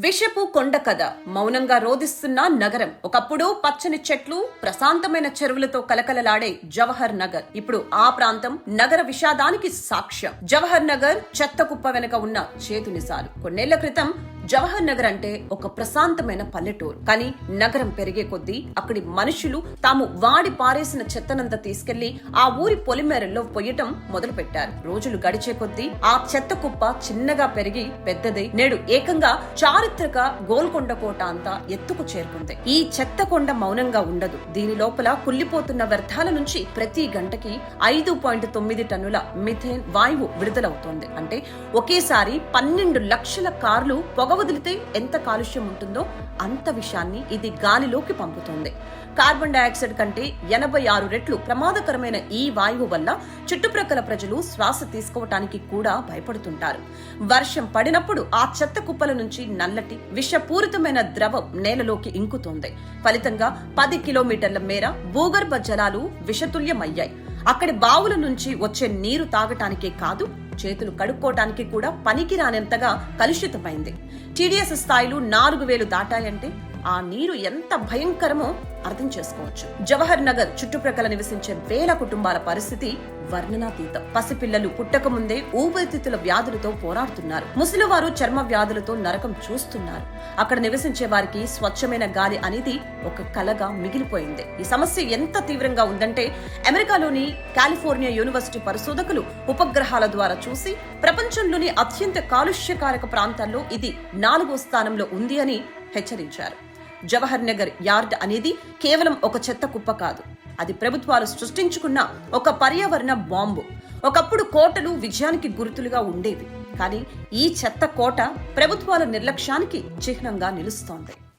విషపు కొండ కథ మౌనంగా రోదిస్తున్న నగరం. ఒకప్పుడు పచ్చని చెట్లు, ప్రశాంతమైన చెరువులతో కలకలలాడే జవహర్ నగర్ ఇప్పుడు ఆ ప్రాంతం నగర విషాదానికి సాక్ష్యం. జవహర్ నగర్ చెత్త కుప్ప వెనుక ఉన్న చేతు నిజాలు. కొన్నేళ్ల క్రితం జవహర్ నగర్ అంటే ఒక ప్రశాంతమైన పల్లెటూరు. కానీ నగరం పెరిగే కొద్దీ అక్కడి మనుషులు తాము వాడి పారేసిన చెత్తనంతా తీసుకెళ్లి ఆ ఊరి పొలిమేరల్లో పొయ్యటం మొదలు పెట్టారు. రోజులు గడిచే కొద్దీ ఆ చెత్త కుప్ప చిన్నగా పెరిగి పెద్దదై నేడు ఏకంగా చారిత్రక గోల్కొండ కోట అంతా ఎత్తుకు చేరుకుంది. ఈ చెత్త కొండ మౌనంగా ఉండదు. దీని లోపల కుళ్లిపోతున్న వ్యర్థాల నుంచి ప్రతి గంటకి 5.9 టన్నుల మిథేన్ వాయువు విడుదలవుతోంది. అంటే ఒకేసారి 12 లక్షల కార్లు పొగ వదిలితే ఎంత కాలుష్యం ఉంటుందో అంత విషయాన్ని ఇది గాలిలోకి పంపుతోంది. కార్బన్ డయాక్సైడ్ కంటే 86 రెట్లు ప్రమాదకరమైన ఈ వాయువు వల్ల చుట్టుప్రక్కల ప్రజలు శ్వాస తీసుకోవటానికి కూడా భయపడుతుంటారు. వర్షం పడినప్పుడు ఆ చెత్త కుప్పల నుంచి నల్లటి విషపూరితమైన ద్రవం నేలలోకి ఇంకుతోంది. ఫలితంగా 10 కిలోమీటర్ల మేర భూగర్భ జలాలు విషతుల్యమయ్యాయి. అక్కడి బావుల నుంచి వచ్చే నీరు తాగటానికే కాదు, చేతులు కడుక్కోవటానికి కూడా పనికిరానంతగా కలుషితమైంది. టీడీఎస్ స్థాయిలు 4000 దాటాయంటే ఆ నీరు ఎంత భయంకరమో అర్థం చేసుకోవచ్చు. జవహర్ నగర్ చుట్టుప్రక్కల నివసించే వేల కుటుంబాల పరిస్థితి వర్ణనాతీతం. పసిపిల్లలు పుట్టక ముందే ఊపిరితిత్తుల వ్యాధులతో పోరాడుతున్నారు. ముసలివారు చర్మ వ్యాధులతో నరకం చూస్తున్నారు. అక్కడ నివసించే వారికి స్వచ్ఛమైన గాలి అనేది ఒక కలగా మిగిలిపోయింది. ఈ సమస్య ఎంత తీవ్రంగా ఉందంటే అమెరికాలోని కాలిఫోర్నియా యూనివర్సిటీ పరిశోధకులు ఉపగ్రహాల ద్వారా చూసి ప్రపంచంలోని అత్యంత కాలుష్యకారక ప్రాంతాల్లో ఇది 4వ స్థానంలో ఉంది అని హెచ్చరించారు. జవహర్ నగర్ యార్డ్ అనేది కేవలం ఒక చెత్త కుప్ప కాదు, అది ప్రభుత్వాలు సృష్టించుకున్న ఒక పర్యావరణ బాంబు. ఒకప్పుడు కోటలు విజయానికి గుర్తులుగా ఉండేవి, కానీ ఈ చెత్త కోట ప్రభుత్వాల నిర్లక్ష్యానికి చిహ్నంగా నిలుస్తోంది.